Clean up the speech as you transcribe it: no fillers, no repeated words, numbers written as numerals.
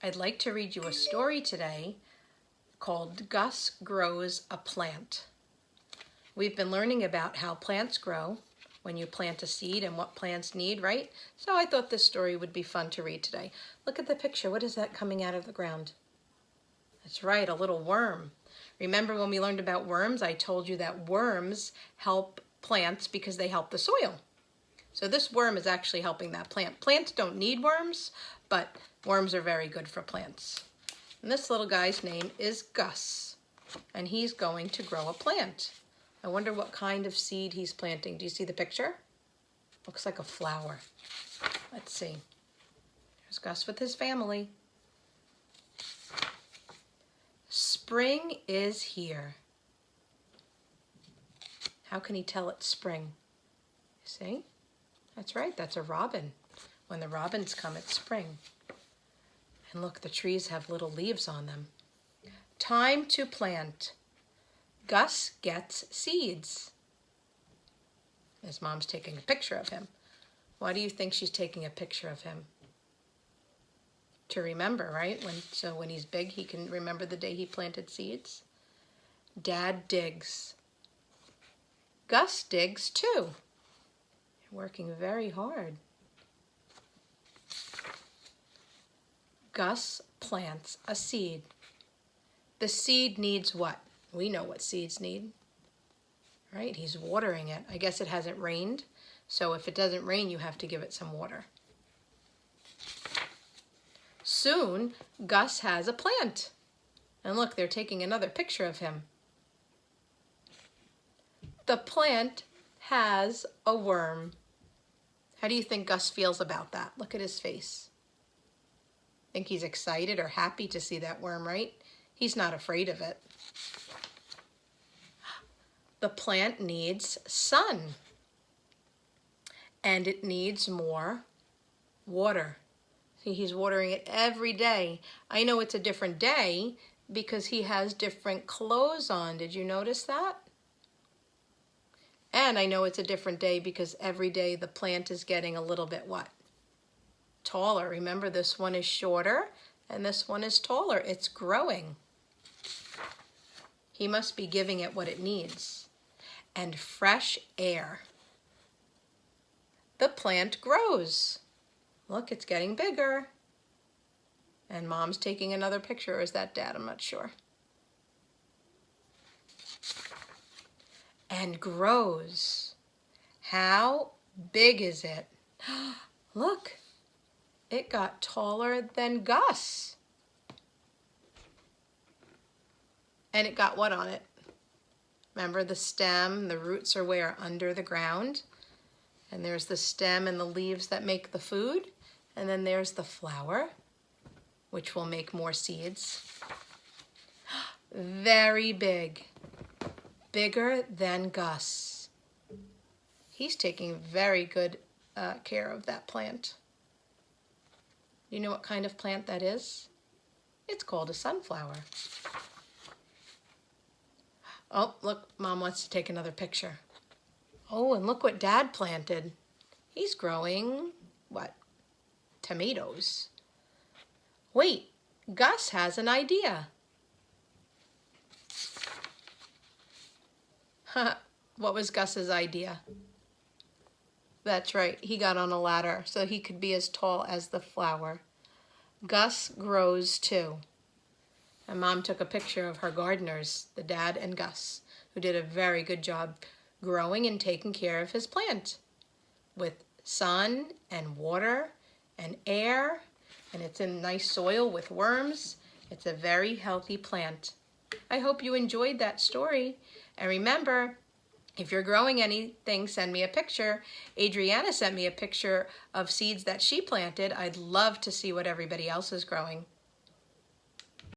I'd like to read you a story today called Gus Grows a Plant. We've been learning about how plants grow when you plant a seed and what plants need, right? So I thought this story would be fun to read today. Look at the picture. What is that coming out of the ground? That's right, a little worm. Remember when we learned about worms, I told you that worms help plants because they help the soil. So this worm is actually helping that plant. Plants don't need worms, but worms are very good for plants. And this little guy's name is Gus, and he's going to grow a plant. I wonder what kind of seed he's planting. Do you see the picture? Looks like a flower. Let's see. There's Gus with his family. Spring is here. How can he tell it's spring? See? That's right, that's a robin. When the robins come, it's spring. And look, the trees have little leaves on them. Time to plant. Gus gets seeds. His mom's taking a picture of him. Why do you think she's taking a picture of him? To remember, right? So when he's big, he can remember the day he planted seeds. Dad digs. Gus digs too. Working very hard. Gus plants a seed. The seed needs what? We know what seeds need, right? He's watering it. I guess it hasn't rained, so if it doesn't rain, you have to give it some water. Soon, Gus has a plant. And look, they're taking another picture of him. The plant has a worm. How do you think Gus feels about that? Look at his face. Think he's excited or happy to see that worm, right? He's not afraid of it. The plant needs sun. And it needs more water. See, he's watering it every day. I know it's a different day because he has different clothes on. Did you notice that? And I know it's a different day because every day the plant is getting a little bit what? Taller. Remember, this one is shorter and this one is taller. It's growing. He must be giving it what it needs. And fresh air. The plant grows. Look, it's getting bigger. And Mom's taking another picture. Or is that Dad? I'm not sure. And grows. How big is it? Look, it got taller than Gus. And it got what on it? Remember the stem, the roots are where? Under the ground. And there's the stem and the leaves that make the food. And then there's the flower, which will make more seeds. Very big. Bigger than Gus. He's taking very good care of that plant. You know what kind of plant that is? It's called a sunflower. Oh, look, Mom wants to take another picture. Oh, and look what Dad planted. He's growing, what? Tomatoes. Wait, Gus has an idea. What was Gus's idea? That's right, he got on a ladder so he could be as tall as the flower. Gus grows too. And Mom took a picture of her gardeners, the Dad and Gus, who did a very good job growing and taking care of his plant with sun and water and air, and it's in nice soil with worms. It's a very healthy plant. I hope you enjoyed that story. And remember, if you're growing anything, send me a picture. Adriana sent me a picture of seeds that she planted. I'd love to see what everybody else is growing.